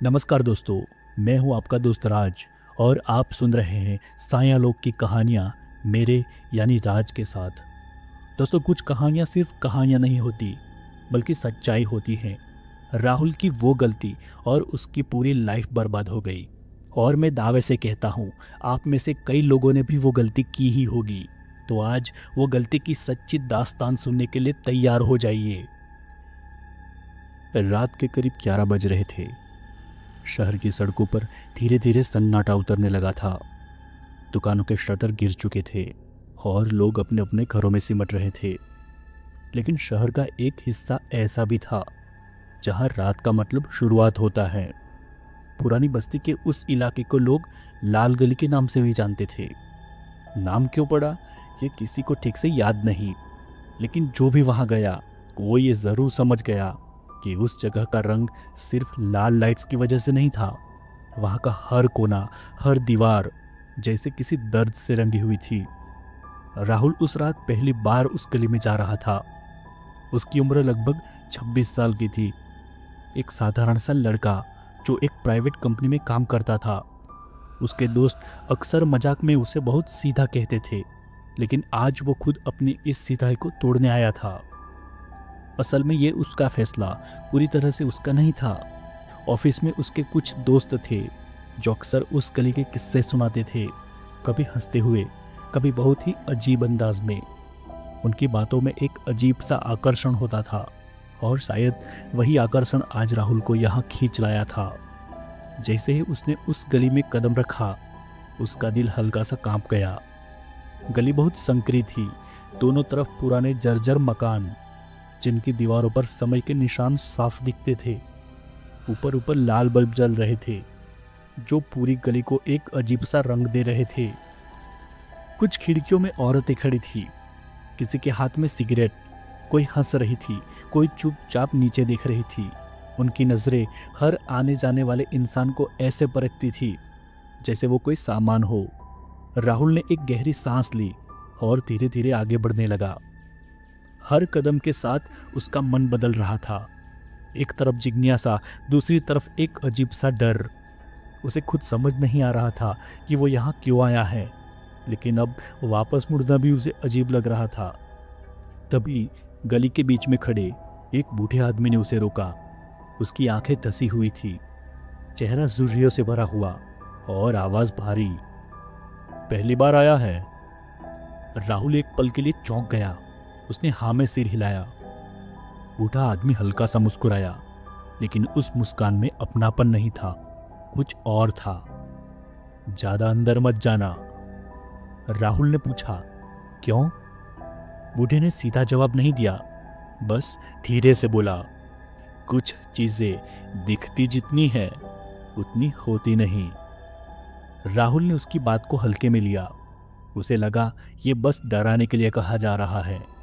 नमस्कार दोस्तों, मैं हूं आपका दोस्त राज और आप सुन रहे हैं सायालोक की कहानियां मेरे यानी राज के साथ। दोस्तों, कुछ कहानियां सिर्फ कहानियां नहीं होती बल्कि सच्चाई होती हैं। राहुल की वो गलती और उसकी पूरी लाइफ बर्बाद हो गई और मैं दावे से कहता हूं आप में से कई लोगों ने भी वो गलती की ही होगी। तो आज वो गलती की सच्ची दास्तान सुनने के लिए तैयार हो जाइए। रात के करीब 11 बज रहे थे। शहर की सड़कों पर धीरे धीरे सन्नाटा उतरने लगा था। दुकानों के शटर गिर चुके थे और लोग अपने अपने घरों में सिमट रहे थे। लेकिन शहर का एक हिस्सा ऐसा भी था जहां रात का मतलब शुरुआत होता है। पुरानी बस्ती के उस इलाके को लोग लाल गली के नाम से भी जानते थे। नाम क्यों पड़ा ये किसी को ठीक से याद नहीं, लेकिन जो भी वहां गया वो ये ज़रूर समझ गया कि उस जगह का रंग सिर्फ लाल लाइट्स की वजह से नहीं था। वहाँ का हर कोना, हर दीवार जैसे किसी दर्द से रंगी हुई थी। राहुल उस रात पहली बार उस गली में जा रहा था। उसकी उम्र लगभग 26 साल की थी। एक साधारण सा लड़का जो एक प्राइवेट कंपनी में काम करता था। उसके दोस्त अक्सर मजाक में उसे बहुत सीधा कहते थे, लेकिन आज वो खुद अपनी इस सीधाई को तोड़ने आया था। असल में ये उसका फैसला पूरी तरह से उसका नहीं था। ऑफिस में उसके कुछ दोस्त थे जो अक्सर उस गली के किस्से सुनाते थे, कभी हंसते हुए, कभी बहुत ही अजीब अंदाज में। उनकी बातों में एक अजीब सा आकर्षण होता था और शायद वही आकर्षण आज राहुल को यहाँ खींच लाया था। जैसे ही उसने उस गली में कदम रखा, उसका दिल हल्का सा कांप गया। गली बहुत संकरी थी, दोनों तरफ पुराने जर्जर मकान जिनकी दीवारों पर समय के निशान साफ दिखते थे। ऊपर ऊपर लाल बल्ब जल रहे थे जो पूरी गली को एक अजीब सा रंग दे रहे थे। कुछ खिड़कियों में औरतें खड़ी थी, किसी के हाथ में सिगरेट। कोई हंस रही थी, कोई चुपचाप नीचे देख रही थी। उनकी नजरें हर आने जाने वाले इंसान को ऐसे परखती थी जैसे वो कोई सामान हो। राहुल ने एक गहरी सांस ली और धीरे धीरे आगे बढ़ने लगा। हर कदम के साथ उसका मन बदल रहा था। एक तरफ जिज्ञासा, दूसरी तरफ एक अजीब सा डर। उसे खुद समझ नहीं आ रहा था कि वो यहाँ क्यों आया है, लेकिन अब वापस मुड़ना भी उसे अजीब लग रहा था। तभी गली के बीच में खड़े एक बूढ़े आदमी ने उसे रोका। उसकी आंखें धसी हुई थी, चेहरा झुर्रियों से भरा हुआ और आवाज भारी। पहली बार आया है? राहुल एक पल के लिए चौंक गया। उसने हाँ में सिर हिलाया। बूढ़ा आदमी हल्का सा मुस्कुराया, लेकिन उस मुस्कान में अपनापन नहीं था, कुछ और था। ज्यादा अंदर मत जाना, राहुल ने पूछा। क्यों? बूढ़े ने सीधा जवाब नहीं दिया, बस धीरे से बोला, कुछ चीजें दिखती जितनी है उतनी होती नहीं। राहुल ने उसकी बात को हल्के में लिया। उसे लगा ये बस डराने के लिए कहा जा रहा है।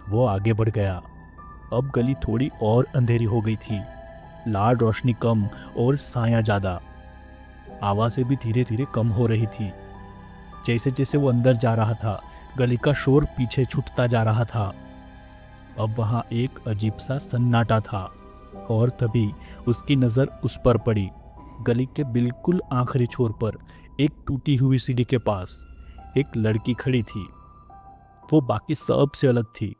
वो आगे बढ़ गया। अब गली थोड़ी और अंधेरी हो गई थी, लाल रोशनी कम और साया ज्यादा। आवाजें भी धीरे धीरे कम हो रही थी। जैसे जैसे वो अंदर जा रहा था, गली का शोर पीछे छूटता जा रहा था। अब वहां एक अजीब सा सन्नाटा था और तभी उसकी नजर उस पर पड़ी। गली के बिल्कुल आखिरी छोर पर एक टूटी हुई सीढ़ी के पास एक लड़की खड़ी थी। वो बाकी सब से अलग थी।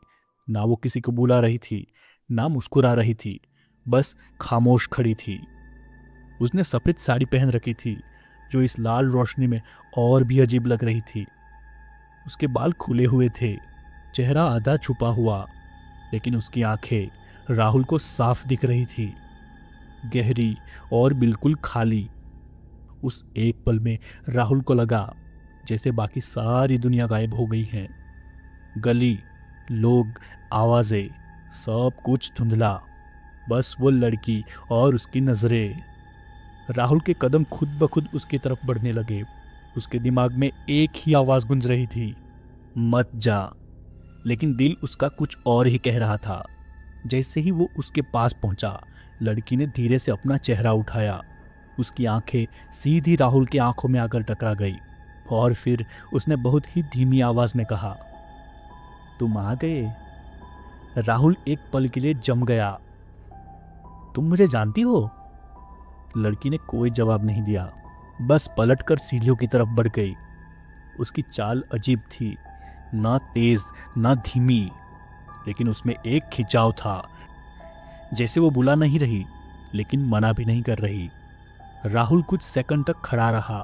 ना वो किसी को बुला रही थी, ना मुस्कुरा रही थी, बस खामोश खड़ी थी। उसने सफेद साड़ी पहन रखी थी जो इस लाल रोशनी में और भी अजीब लग रही थी। उसके बाल खुले हुए थे, चेहरा आधा छुपा हुआ, लेकिन उसकी आंखें राहुल को साफ दिख रही थी, गहरी और बिल्कुल खाली। उस एक पल में राहुल को लगा जैसे बाकी सारी दुनिया गायब हो गई है। गली, लोग, आवाजें, सब कुछ धुंधला, बस वो लड़की और उसकी नजरें। राहुल के कदम खुद ब खुद उसकी तरफ बढ़ने लगे। उसके दिमाग में एक ही आवाज गूंज रही थी, मत जा। लेकिन दिल उसका कुछ और ही कह रहा था। जैसे ही वो उसके पास पहुंचा, लड़की ने धीरे से अपना चेहरा उठाया। उसकी आंखें सीधी राहुल की आंखों में आकर टकरा गई और फिर उसने बहुत ही धीमी आवाज में कहा, तुम आ गए। राहुल एक पल के लिए जम गया। तुम मुझे जानती हो? लड़की ने कोई जवाब नहीं दिया, बस पलटकर सीढ़ियों की तरफ बढ़ गई। उसकी चाल अजीब थी, ना तेज ना धीमी, लेकिन उसमें एक खिंचाव था, जैसे वो बुला नहीं रही लेकिन मना भी नहीं कर रही। राहुल कुछ सेकंड तक खड़ा रहा,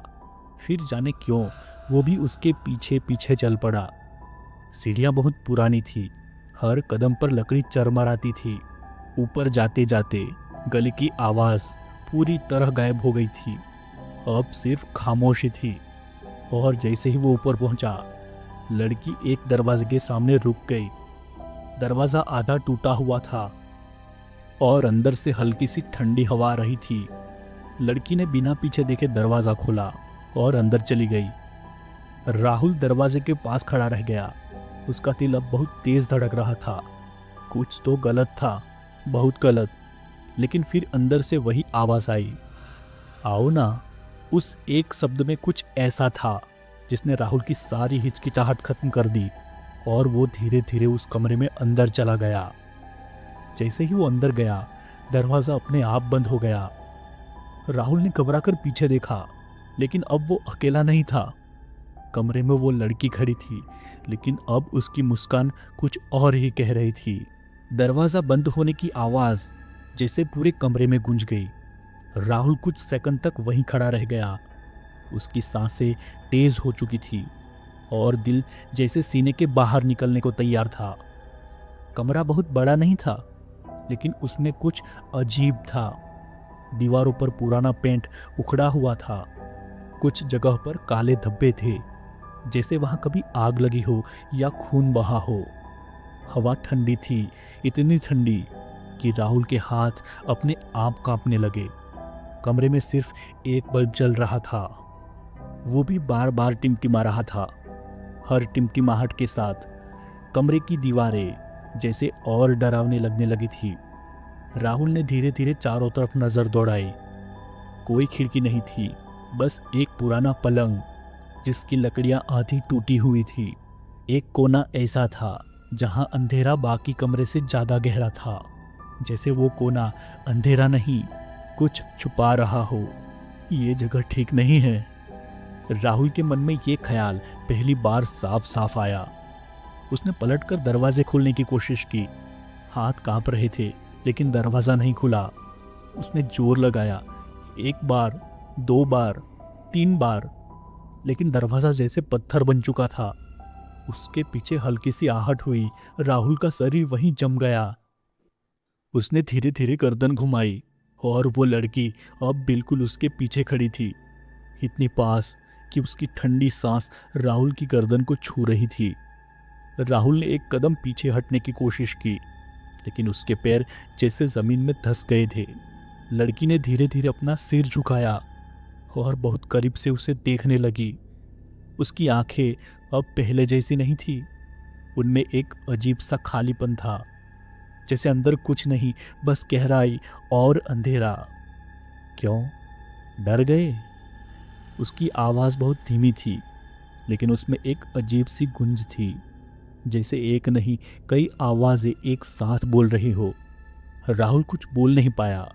फिर जाने क्यों वो भी उसके पीछे पीछे चल पड़ा। सीढ़ियाँ बहुत पुरानी थी, हर कदम पर लकड़ी चरमराती थी। ऊपर जाते जाते गली की आवाज़ पूरी तरह गायब हो गई थी, अब सिर्फ खामोशी थी। और जैसे ही वो ऊपर पहुंचा, लड़की एक दरवाजे के सामने रुक गई। दरवाज़ा आधा टूटा हुआ था और अंदर से हल्की सी ठंडी हवा आ रही थी। लड़की ने बिना पीछे देखे दरवाज़ा खोला और अंदर चली गई। राहुल दरवाजे के पास खड़ा रह गया। उसका दिल अब बहुत तेज धड़क रहा था। कुछ तो गलत था, बहुत गलत। लेकिन फिर अंदर से वही आवाज़ आई, आओ ना। उस एक शब्द में कुछ ऐसा था जिसने राहुल की सारी हिचकिचाहट खत्म कर दी और वो धीरे धीरे उस कमरे में अंदर चला गया। जैसे ही वो अंदर गया, दरवाज़ा अपने आप बंद हो गया। राहुल ने घबराकर पीछे देखा, लेकिन अब वो अकेला नहीं था। कमरे में वो लड़की खड़ी थी, लेकिन अब उसकी मुस्कान कुछ और ही कह रही थी। दरवाज़ा बंद होने की आवाज़ जैसे पूरे कमरे में गूंज गई। राहुल कुछ सेकंड तक वहीं खड़ा रह गया। उसकी सांसें तेज हो चुकी थी और दिल जैसे सीने के बाहर निकलने को तैयार था। कमरा बहुत बड़ा नहीं था, लेकिन उसमें कुछ अजीब था। दीवारों पर पुराना पेंट उखड़ा हुआ था, कुछ जगह पर काले धब्बे थे, जैसे वहां कभी आग लगी हो या खून बहा हो। हवा ठंडी थी, इतनी ठंडी कि राहुल के हाथ अपने आप कांपने लगे। कमरे में सिर्फ एक बल्ब जल रहा था, वो भी बार बार टिमटिमा रहा था। हर टिमटिमाहट के साथ कमरे की दीवारें जैसे और डरावने लगने लगी थी। राहुल ने धीरे धीरे चारों तरफ नजर दौड़ाई। कोई खिड़की नहीं थी, बस एक पुराना पलंग जिसकी लकड़ियां आधी टूटी हुई थी। एक कोना ऐसा था जहां अंधेरा बाकी कमरे से ज्यादा गहरा था, जैसे वो कोना अंधेरा नहीं, कुछ छुपा रहा हो। ये जगह ठीक नहीं है। राहुल के मन में ये ख्याल पहली बार साफ साफ आया। उसने पलटकर दरवाजे खोलने की कोशिश की। हाथ कांप रहे थे, लेकिन दरवाज़ा नहीं खुला। उसने जोर लगाया, एक बार, दो बार, तीन बार, लेकिन दरवाज़ा जैसे पत्थर बन चुका था। उसके पीछे हल्की सी आहट हुई। राहुल का शरीर वहीं जम गया। उसने धीरे धीरे गर्दन घुमाई और वो लड़की अब बिल्कुल उसके पीछे खड़ी थी, इतनी पास कि उसकी ठंडी सांस राहुल की गर्दन को छू रही थी। राहुल ने एक कदम पीछे हटने की कोशिश की, लेकिन उसके पैर जैसे जमीन में धंस गए थे। लड़की ने धीरे धीरे अपना सिर झुकाया और बहुत करीब से उसे देखने लगी। उसकी आंखें अब पहले जैसी नहीं थी, उनमें एक अजीब सा खालीपन था, जैसे अंदर कुछ नहीं, बस गहराई और अंधेरा। क्यों डर गए? उसकी आवाज़ बहुत धीमी थी, लेकिन उसमें एक अजीब सी गुंज थी, जैसे एक नहीं कई आवाज़ें एक साथ बोल रही हो। राहुल कुछ बोल नहीं पाया,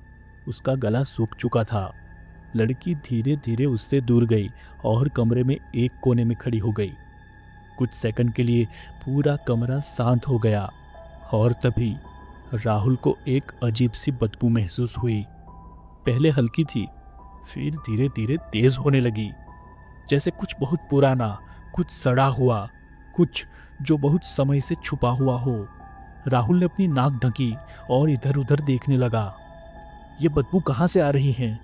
उसका गला सूख चुका था। लड़की धीरे धीरे उससे दूर गई और कमरे में एक कोने में खड़ी हो गई। कुछ सेकंड के लिए पूरा कमरा शांत हो गया और तभी राहुल को एक अजीब सी बदबू महसूस हुई। पहले हल्की थी, फिर धीरे धीरे तेज होने लगी, जैसे कुछ बहुत पुराना, कुछ सड़ा हुआ, कुछ जो बहुत समय से छुपा हुआ हो। राहुल ने अपनी नाक ढकी और इधर उधर देखने लगा। ये बदबू कहाँ से आ रही है?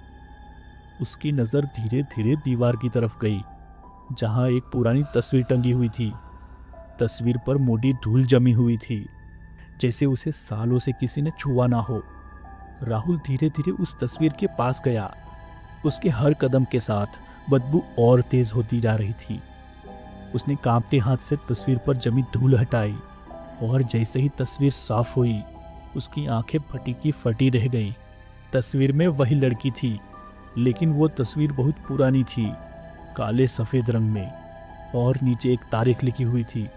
उसकी नज़र धीरे धीरे दीवार की तरफ गई, जहाँ एक पुरानी तस्वीर टंगी हुई थी। तस्वीर पर मोटी धूल जमी हुई थी, जैसे उसे सालों से किसी ने छुआ ना हो। राहुल धीरे धीरे उस तस्वीर के पास गया। उसके हर कदम के साथ बदबू और तेज होती जा रही थी। उसने कांपते हाथ से तस्वीर पर जमी धूल हटाई और जैसे ही तस्वीर साफ हुई, उसकी आंखें फटी की फटी रह गईं। तस्वीर में वही लड़की थी, लेकिन वो तस्वीर बहुत पुरानी थी, काले सफ़ेद रंग में, और नीचे एक तारीख लिखी हुई थी,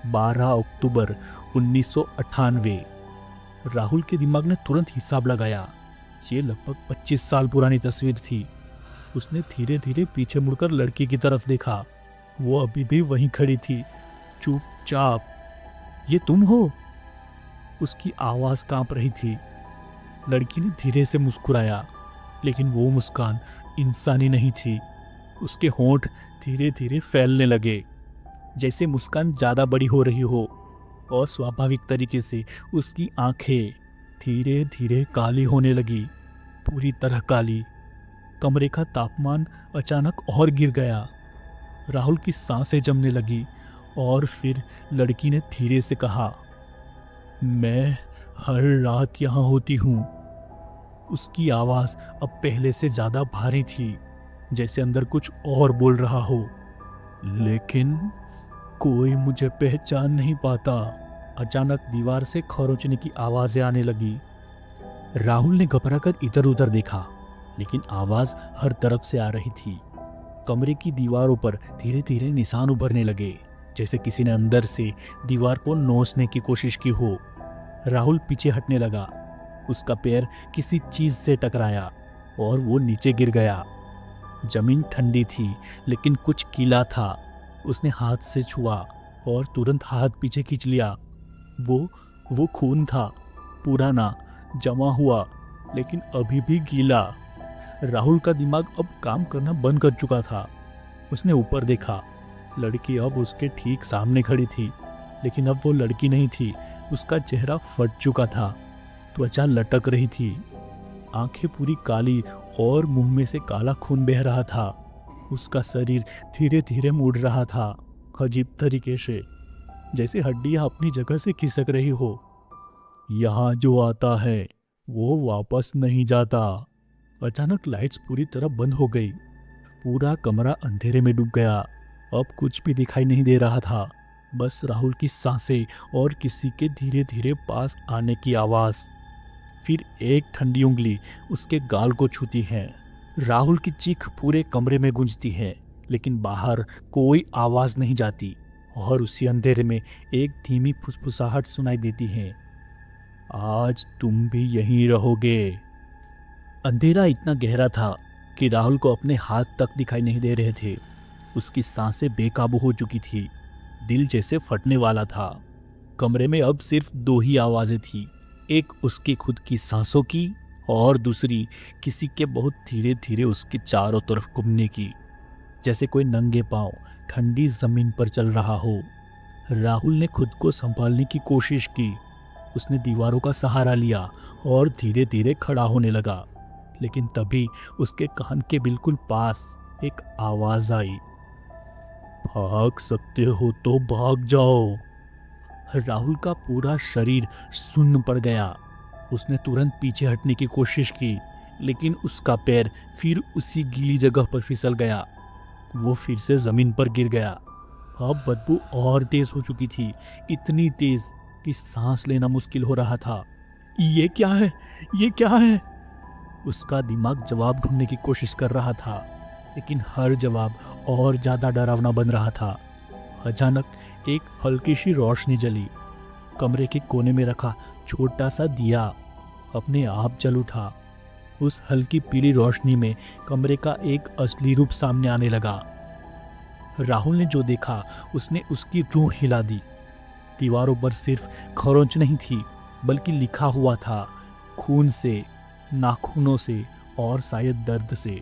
12 अक्टूबर 1998। राहुल के दिमाग ने तुरंत हिसाब लगाया। ये लगभग 25 साल पुरानी तस्वीर थी। उसने धीरे धीरे पीछे मुड़कर लड़की की तरफ देखा। वो अभी भी वहीं खड़ी थी, चुपचाप। ये तुम हो? उसकी आवाज कांप रही थी। लड़की ने धीरे से मुस्कुराया, लेकिन वो मुस्कान इंसानी नहीं थी। उसके होंठ धीरे धीरे फैलने लगे, जैसे मुस्कान ज्यादा बड़ी हो रही हो, और स्वाभाविक तरीके से उसकी आंखें धीरे धीरे काली होने लगी, पूरी तरह काली। कमरे का तापमान अचानक और गिर गया। राहुल की सांसें जमने लगी, और फिर लड़की ने धीरे से कहा, मैं हर रात यहाँ होती हूँ। उसकी आवाज अब पहले से ज्यादा भारी थी, जैसे अंदर कुछ और बोल रहा हो। लेकिन कोई मुझे पहचान नहीं पाता। अचानक दीवार से खरोंचने की आवाजें आने लगी। राहुल ने घबराकर इधर उधर देखा, लेकिन आवाज हर तरफ से आ रही थी। कमरे की दीवारों पर धीरे धीरे निशान उभरने लगे, जैसे किसी ने अंदर से दीवार को नोचने की कोशिश की हो। राहुल पीछे हटने लगा। उसका पैर किसी चीज से टकराया और वो नीचे गिर गया। जमीन ठंडी थी, लेकिन कुछ गीला था। उसने हाथ से छुआ और तुरंत हाथ पीछे खींच लिया। वो खून था, पुराना, जमा हुआ, लेकिन अभी भी गीला। राहुल का दिमाग अब काम करना बंद कर चुका था। उसने ऊपर देखा। लड़की अब उसके ठीक सामने खड़ी थी, लेकिन अब वो लड़की नहीं थी। उसका चेहरा फट चुका था, त्वचा लटक रही थी, आंखें पूरी काली, और मुंह में से काला खून बह रहा था। उसका शरीर धीरे धीरे मुड़ रहा था, अजीब तरीके से, जैसे हड्डियां अपनी जगह से खिसक रही हो। यहाँ जो आता है वो वापस नहीं जाता। अचानक लाइट्स पूरी तरह बंद हो गई। पूरा कमरा अंधेरे में डूब गया। अब कुछ भी दिखाई नहीं दे रहा था, बस राहुल की सांसें और किसी के धीरे धीरे पास आने की आवाज। फिर एक ठंडी उंगली उसके गाल को छूती है। राहुल की चीख पूरे कमरे में गूंजती है, लेकिन बाहर कोई आवाज नहीं जाती, और उसी अंधेरे में एक धीमी फुसफुसाहट सुनाई देती है, आज तुम भी यहीं रहोगे। अंधेरा इतना गहरा था कि राहुल को अपने हाथ तक दिखाई नहीं दे रहे थे। उसकी सांसें बेकाबू हो चुकी थी, दिल जैसे फटने वाला था। कमरे में अब सिर्फ दो ही आवाजें थी, एक उसकी खुद की सांसों की, और दूसरी किसी के बहुत धीरे धीरे उसके चारों तरफ घूमने की, जैसे कोई नंगे पांव ठंडी जमीन पर चल रहा हो। राहुल ने खुद को संभालने की कोशिश की। उसने दीवारों का सहारा लिया और धीरे धीरे खड़ा होने लगा, लेकिन तभी उसके कान के बिल्कुल पास एक आवाज आई, भाग सकते हो तो भाग जाओ। राहुल का पूरा शरीर सुन्न पड़ गया। उसने तुरंत पीछे हटने की कोशिश की, लेकिन उसका पैर फिर उसी गीली जगह पर फिसल गया। वो फिर से जमीन पर गिर गया। अब बदबू और तेज हो चुकी थी, इतनी तेज कि सांस लेना मुश्किल हो रहा था। ये क्या है? ये क्या है? उसका दिमाग जवाब ढूंढने की कोशिश कर रहा था, लेकिन हर जवाब और ज्यादा डरावना बन रहा था। अचानक एक हल्की सी रोशनी जली। कमरे के कोने में रखा छोटा सा दिया अपने आप जल उठा। उस हल्की पीली रोशनी में कमरे का एक असली रूप सामने आने लगा। राहुल ने जो देखा उसने उसकी रूह हिला दी। दीवारों पर सिर्फ खरोंच नहीं थी, बल्कि लिखा हुआ था, खून से, नाखूनों से, और शायद दर्द से।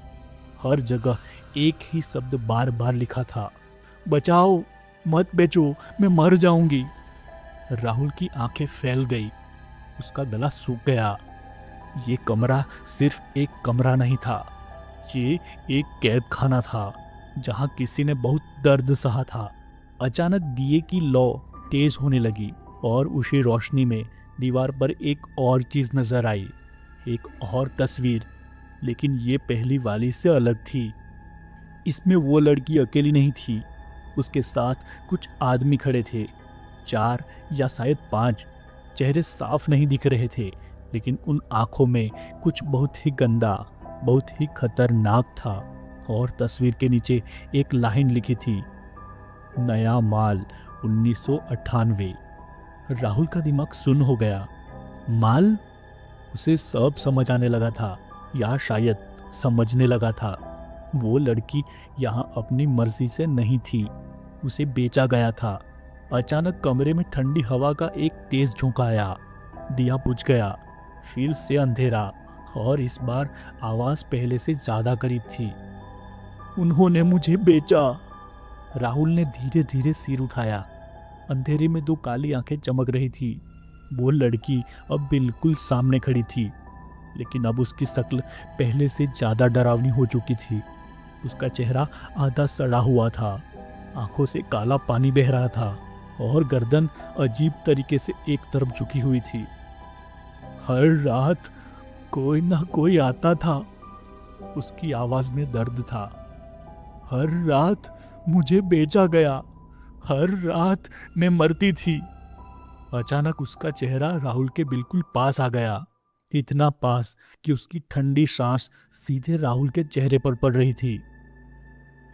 हर जगह एक ही शब्द बार बार लिखा था, बचाओ, मत बेचो, मैं मर जाऊंगी। राहुल की आंखें फैल गई। उसका गला सूख गया। ये कमरा सिर्फ एक कमरा नहीं था, ये एक कैद खाना था, जहां किसी ने बहुत दर्द सहा था। अचानक दिए की लौ तेज होने लगी, और उसी रोशनी में दीवार पर एक और चीज नजर आई, एक और तस्वीर, लेकिन ये पहली वाली से अलग थी। इसमें वो लड़की अकेली नहीं थी, उसके साथ कुछ आदमी खड़े थे, 4 या शायद 5। चेहरे साफ नहीं दिख रहे थे, लेकिन उन आंखों में कुछ बहुत ही गंदा, बहुत ही खतरनाक था। और तस्वीर के नीचे एक लाइन लिखी थी, नया माल 1998। राहुल का दिमाग सुन्न हो गया। माल? उसे सब समझ आने लगा था, या शायद समझने लगा था। वो लड़की यहाँ अपनी मर्जी से नहीं थी, उसे बेचा गया था। अचानक कमरे में ठंडी हवा का एक तेज झोंका आया, दिया बुझ गया, फिर से अंधेरा, और इस बार आवाज पहले से ज्यादा करीब थी। उन्होंने मुझे बेचा। राहुल ने धीरे धीरे सिर उठाया। अंधेरे में दो काली आंखें चमक रही थी। वो लड़की अब बिल्कुल सामने खड़ी थी, लेकिन अब उसकी शक्ल पहले से ज्यादा डरावनी हो चुकी थी। उसका चेहरा आधा सड़ा हुआ था, आंखों से काला पानी बह रहा था, और गर्दन अजीब तरीके से एक तरफ झुकी हुई थी। हर रात कोई ना कोई आता था, उसकी आवाज में दर्द था। हर रात मुझे बेचा गया, हर रात मैं मरती थी। अचानक उसका चेहरा राहुल के बिल्कुल पास आ गया, इतना पास कि उसकी ठंडी सांस सीधे राहुल के चेहरे पर पड़ रही थी,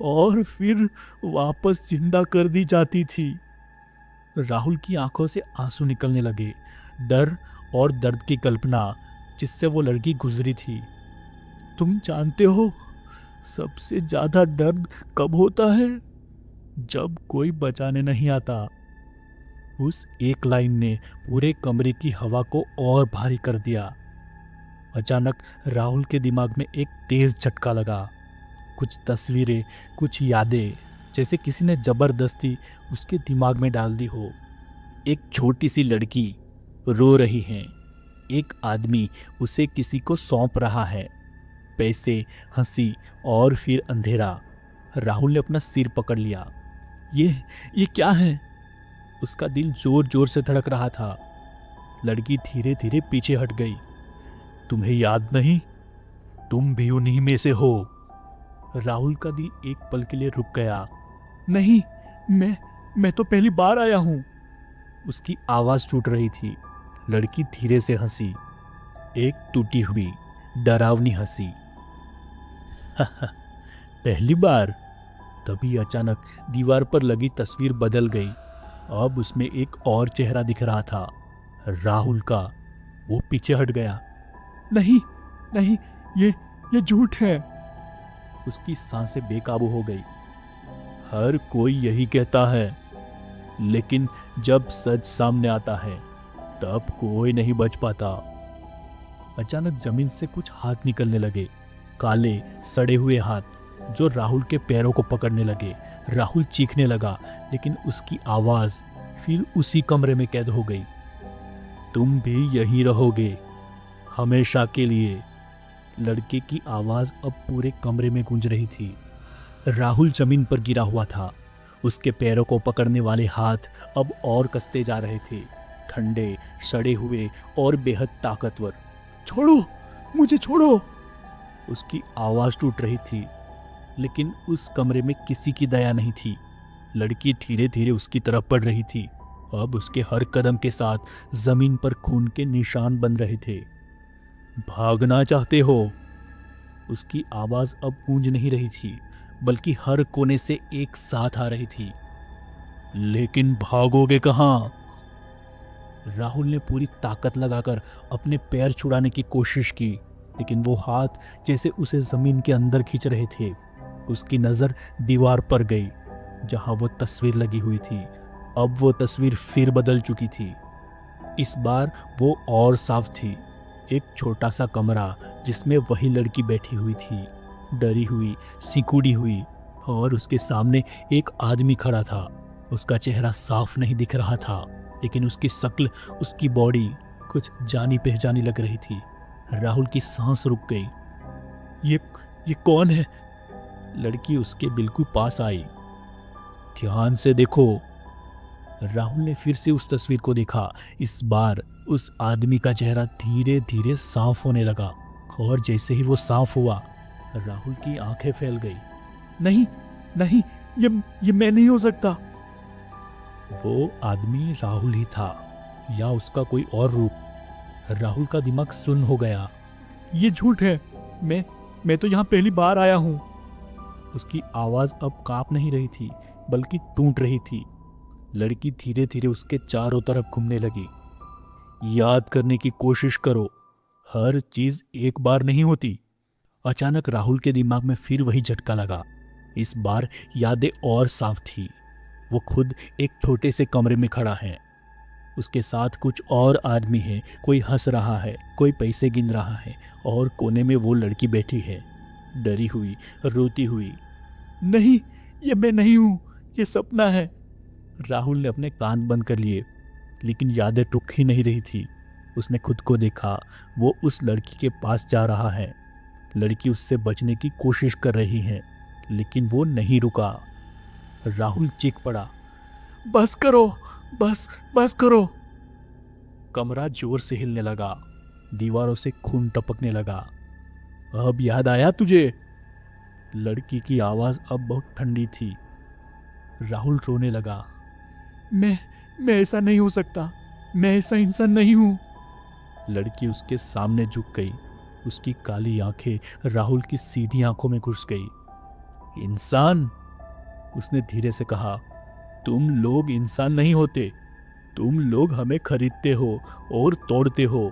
और फिर वापस जिंदा कर दी जाती थी। राहुल की आंखों से आंसू निकलने लगे, डर और दर्द की कल्पना जिससे वो लड़की गुजरी थी। तुम जानते हो सबसे ज्यादा दर्द कब होता है? जब कोई बचाने नहीं आता। उस एक लाइन ने पूरे कमरे की हवा को और भारी कर दिया। अचानक राहुल के दिमाग में एक तेज झटका लगा। कुछ तस्वीरें, कुछ यादें, जैसे किसी ने जबरदस्ती उसके दिमाग में डाल दी हो। एक छोटी सी लड़की रो रही है, एक आदमी उसे किसी को सौंप रहा है, पैसे, हंसी, और फिर अंधेरा। राहुल ने अपना सिर पकड़ लिया। ये क्या है? उसका दिल जोर जोर से धड़क रहा था। लड़की धीरे धीरे पीछे हट गई। तुम्हें याद नहीं? तुम भी उन्हीं में से हो। राहुल का दिल एक पल के लिए रुक गया। नहीं, मैं तो पहली बार आया हूं। उसकी आवाज टूट रही थी। लड़की धीरे से हंसी, एक टूटी हुई डरावनी हंसी। पहली बार? तभी अचानक दीवार पर लगी तस्वीर बदल गई। अब उसमें एक और चेहरा दिख रहा था, राहुल का। वो पीछे हट गया। नहीं नहीं, ये झूठ है। उसकी सांसें बेकाबू हो गई। हर कोई यही कहता है, लेकिन जब सच सामने आता है तब कोई नहीं बच पाता। अचानक जमीन से कुछ हाथ निकलने लगे, काले सड़े हुए हाथ जो राहुल के पैरों को पकड़ने लगे। राहुल चीखने लगा, लेकिन उसकी आवाज फिर उसी कमरे में कैद हो गई। तुम भी यहीं रहोगे, हमेशा के लिए। लड़के की आवाज अब पूरे कमरे में गूंज रही थी। राहुल जमीन पर गिरा हुआ था। उसके पैरों को पकड़ने वाले हाथ अब और कसते जा रहे थे, ठंडे, सड़े हुए और बेहद ताकतवर। छोड़ो, मुझे छोड़ो। उसकी आवाज टूट रही थी, लेकिन उस कमरे में किसी की दया नहीं थी। लड़की धीरे धीरे उसकी तरफ बढ़ रही थी। अब उसके हर कदम के साथ जमीन पर खून के निशान बन रहे थे। भागना चाहते हो? उसकी आवाज अब गूंज नहीं रही थी, बल्कि हर कोने से एक साथ आ रही थी। लेकिन भागोगे कहां? राहुल ने पूरी ताकत लगाकर अपने पैर छुड़ाने की कोशिश की, लेकिन वो हाथ जैसे उसे जमीन के अंदर खींच रहे थे। उसकी नजर दीवार पर गई, जहां वो तस्वीर लगी हुई थी। अब वो तस्वीर फिर बदल चुकी थी। इस बार वो और साफ थी। एक छोटा सा कमरा जिसमें वही लड़की बैठी हुई थी, डरी हुई, सिकुड़ी हुई, और उसके सामने एक आदमी खड़ा था। उसका चेहरा साफ नहीं दिख रहा था, लेकिन उसकी शक्ल, उसकी बॉडी कुछ जानी पहचानी लग रही थी। राहुल की सांस रुक गई। ये कौन है? लड़की उसके बिल्कुल पास आई। ध्यान से देखो। राहुल ने फिर से उस तस्वीर को देखा। इस बार उस आदमी का चेहरा धीरे धीरे साफ होने लगा, और जैसे ही वो साफ हुआ, राहुल की आंखें फैल गई। नहीं नहीं, ये मैं नहीं हो सकता। वो आदमी राहुल ही था, या उसका कोई और रूप। राहुल का दिमाग सुन्न हो गया। ये झूठ है, मैं तो यहाँ पहली बार आया हूँ। उसकी आवाज अब कांप नहीं रही थी, बल्कि टूट रही थी। लड़की धीरे धीरे उसके चारों तरफ घूमने लगी। याद करने की कोशिश करो। हर चीज एक बार नहीं होती। अचानक राहुल के दिमाग में फिर वही झटका लगा। इस बार यादें और साफ थी। वो खुद एक छोटे से कमरे में खड़ा है, उसके साथ कुछ और आदमी है, कोई हंस रहा है, कोई पैसे गिन रहा है, और कोने में वो लड़की बैठी है, डरी हुई, रोती हुई। नहीं, ये मैं नहीं हूं, ये सपना है। राहुल ने अपने कान बंद कर लिए, लेकिन यादें रुक ही नहीं रही थी। उसने खुद को देखा, वो उस लड़की के पास जा रहा है। लड़की उससे बचने की कोशिश कर रही है, लेकिन वो नहीं रुका। राहुल चीख पड़ा, बस करो, बस बस करो। कमरा जोर से हिलने लगा, दीवारों से खून टपकने लगा। अब याद आया तुझे? लड़की की आवाज अब बहुत ठंडी थी। राहुल रोने लगा। मैं ऐसा नहीं हो सकता, मैं ऐसा इंसान नहीं हूं। लड़की उसके सामने झुक गई। उसकी काली आंखें राहुल की सीधी आंखों में घुस गई। इंसान? उसने धीरे से कहा, तुम लोग इंसान नहीं होते, तुम लोग हमें खरीदते हो और तोड़ते हो।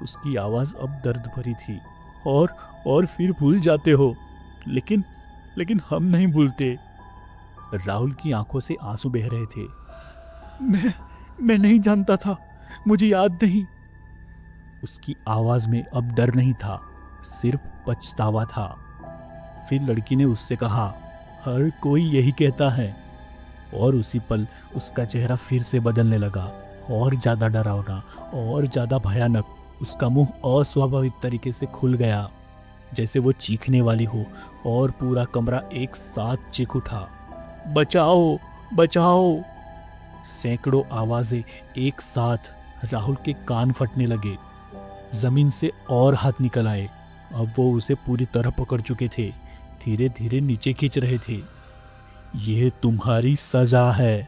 उसकी आवाज अब दर्द भरी थी। और फिर भूल जाते हो, लेकिन हम नहीं भूलते। राहुल की आंखों से आंसू बह रहे थे। मैं नहीं जानता था, मुझे याद नहीं। उसकी आवाज में अब डर नहीं था, सिर्फ पछतावा था। फिर लड़की ने उससे कहा, हर कोई यही कहता है। और उसी पल उसका चेहरा फिर से बदलने लगा, और ज्यादा डरावना और ज्यादा भयानक। उसका मुंह अस्वाभाविक तरीके से खुल गया, जैसे वो चीखने वाली हो, और पूरा कमरा एक साथ चीख उठा, बचाओ बचाओ। सैकड़ों आवाजें एक साथ। राहुल के कान फटने लगे। जमीन से और हाथ निकल आए। अब वो उसे पूरी तरह पकड़ चुके थे, धीरे धीरे नीचे खींच रहे थे। ये तुम्हारी सजा है।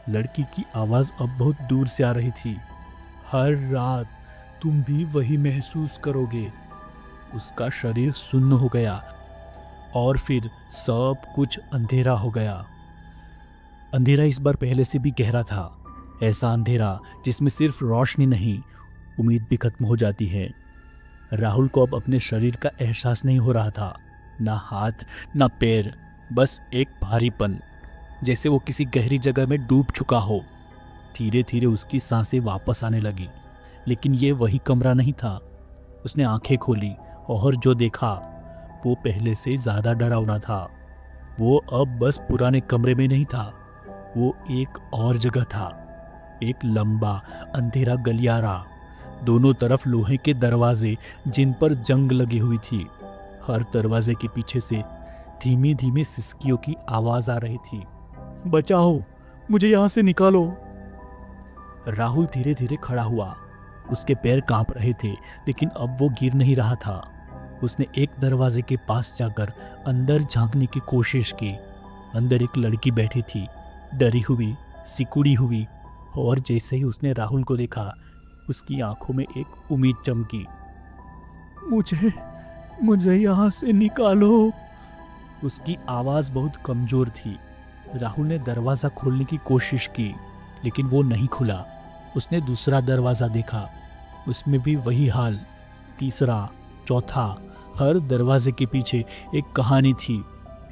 लड़की की आवाज अब बहुत दूर से आ रही थी। हर रात तुम भी वही महसूस करोगे। उसका शरीर सुन्न हो गया, और फिर सब कुछ अंधेरा हो गया। अंधेरा इस बार पहले से भी गहरा था, ऐसा अंधेरा जिसमें सिर्फ रोशनी नहीं, उम्मीद भी खत्म हो जाती है। राहुल को अब अपने शरीर का एहसास नहीं हो रहा था, ना हाथ ना पैर, बस एक भारीपन, जैसे वो किसी गहरी जगह में डूब चुका हो। धीरे धीरे उसकी सांसें वापस आने लगी, लेकिन ये वही कमरा नहीं था। उसने आंखें खोली, और जो देखा वो पहले से ज्यादा डरावना था। वो अब बस पुराने कमरे में नहीं था, वो एक और जगह था। एक लंबा अंधेरा गलियारा, दोनों तरफ लोहे के दरवाजे जिन पर जंग लगी हुई थी। हर दरवाजे के पीछे से धीमे धीमे सिसकियों की आवाज आ रही थी। बचाओ, मुझे यहां से निकालो। राहुल धीरे धीरे खड़ा हुआ। उसके पैर कांप रहे थे, लेकिन अब वो गिर नहीं रहा था। उसने एक दरवाजे के पास जाकर अंदर झांकने की कोशिश की। अंदर एक लड़की बैठी थी, डरी हुई, सिकुड़ी हुई, और जैसे ही उसने राहुल को देखा, उसकी आंखों में एक उम्मीद चमकी। मुझे यहां से निकालो। उसकी आवाज बहुत कमजोर थी। राहुल ने दरवाजा खोलने की कोशिश की, लेकिन वो नहीं खुला। उसने दूसरा दरवाजा देखा, उसमें भी वही हाल। तीसरा, चौथा, हर दरवाजे के पीछे एक कहानी थी,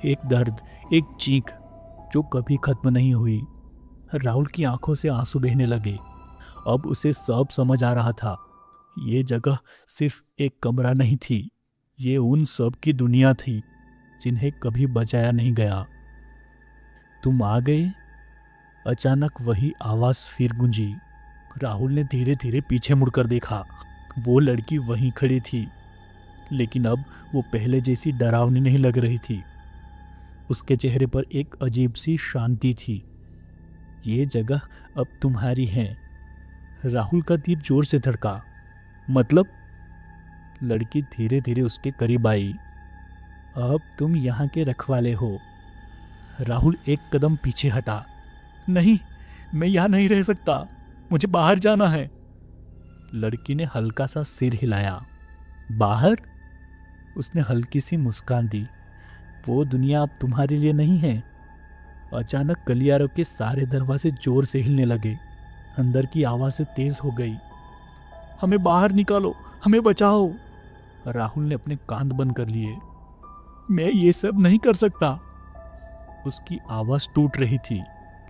एक दर्द, एक चीख जो कभी खत्म नहीं हुई। राहुल की आंखों से आंसू बहने लगे। अब उसे सब समझ आ रहा था। ये जगह सिर्फ एक कमरा नहीं थी, ये उन सब की दुनिया थी जिन्हें कभी बचाया नहीं गया। तुम आ गए? अचानक वही आवाज फिर गूंजी। राहुल ने धीरे धीरे पीछे मुड़कर देखा। वो लड़की वहीं खड़ी थी, लेकिन अब वो पहले जैसी डरावनी नहीं लग रही थी। उसके चेहरे पर एक अजीब सी शांति थी। ये जगह अब तुम्हारी है। राहुल का दिल जोर से धड़का। मतलब? लड़की धीरे धीरे उसके करीब आई। अब तुम यहाँ के रखवाले हो। राहुल एक कदम पीछे हटा। नहीं, मैं यहाँ नहीं रह सकता, मुझे बाहर जाना है। लड़की ने हल्का सा सिर हिलाया। बाहर? उसने हल्की सी मुस्कान दी। वो दुनिया अब तुम्हारे लिए नहीं है। अचानक गलियारों के सारे दरवाजे जोर से हिलने लगे। अंदर की आवाजें तेज हो गई। हमें बाहर निकालो, हमें बचाओ। राहुल ने अपने कान बंद कर लिए। मैं ये सब नहीं कर सकता। उसकी आवाज टूट रही थी।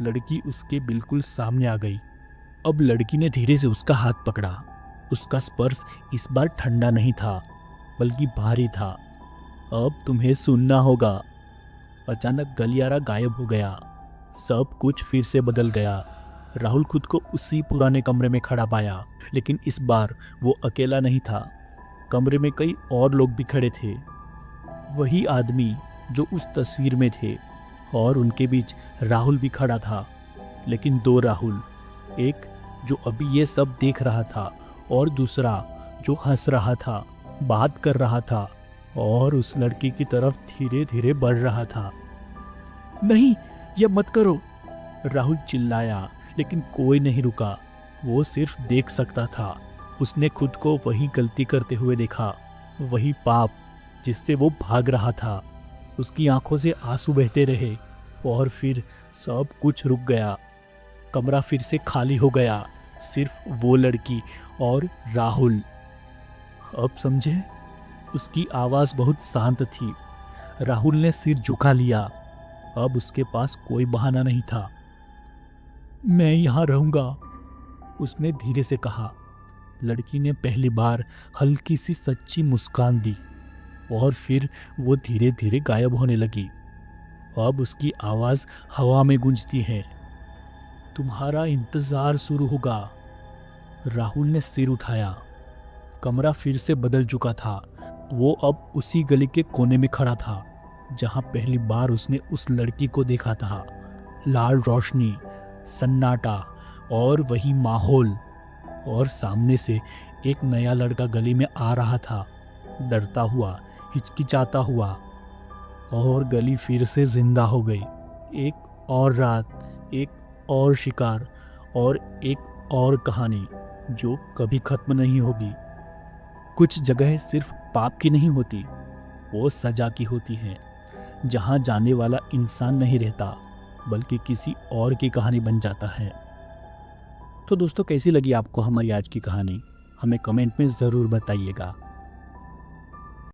लड़की उसके बिल्कुल सामने आ गई। अब लड़की ने धीरे से उसका हाथ पकड़ा। उसका स्पर्श इस बार ठंडा नहीं था, बल्कि भारी था। अब तुम्हें सुनना होगा। अचानक गलियारा गायब हो गया। सब कुछ फिर से बदल गया। राहुल खुद को उसी पुराने कमरे में खड़ा पाया, लेकिन इस बार वो अकेला नहीं था। कमरे में कई और लोग भी खड़े थे, वही आदमी जो उस तस्वीर में थे, और उनके बीच राहुल भी खड़ा था। लेकिन दो राहुल, एक जो अभी ये सब देख रहा था, और दूसरा जो हंस रहा था, बात कर रहा था, और उस लड़की की तरफ धीरे धीरे बढ़ रहा था। नहीं, ये मत करो, राहुल चिल्लाया, लेकिन कोई नहीं रुका। वो सिर्फ देख सकता था। उसने खुद को वही गलती करते हुए देखा, वही पाप जिससे वो भाग रहा था। उसकी आंखों से आंसू बहते रहे, और फिर सब कुछ रुक गया। कमरा फिर से खाली हो गया, सिर्फ वो लड़की और राहुल। अब समझे? उसकी आवाज़ बहुत शांत थी। राहुल ने सिर झुका लिया। अब उसके पास कोई बहाना नहीं था। मैं यहाँ रहूँगा, उसने धीरे से कहा। लड़की ने पहली बार हल्की सी सच्ची मुस्कान दी, और फिर वो धीरे धीरे गायब होने लगी। अब उसकी आवाज़ हवा में गूंजती है। तुम्हारा इंतज़ार शुरू होगा। राहुल ने सिर उठाया। कमरा फिर से बदल चुका था। वो अब उसी गली के कोने में खड़ा था, जहाँ पहली बार उसने उस लड़की को देखा था। लाल रोशनी, सन्नाटा, और वही माहौल। और सामने से एक नया लड़का गली में आ रहा था, डरता हुआ, हिचकिचाता हुआ। और गली फिर से जिंदा हो गई। एक और रात, एक और शिकार, और एक और कहानी जो कभी खत्म नहीं होगी। कुछ जगह सिर्फ पाप की नहीं होती, वो सजा की होती हैं, जहाँ जाने वाला इंसान नहीं रहता, बल्कि किसी और की कहानी बन जाता है। तो दोस्तों, कैसी लगी आपको हमारी आज की कहानी? हमें कमेंट में ज़रूर बताइएगा।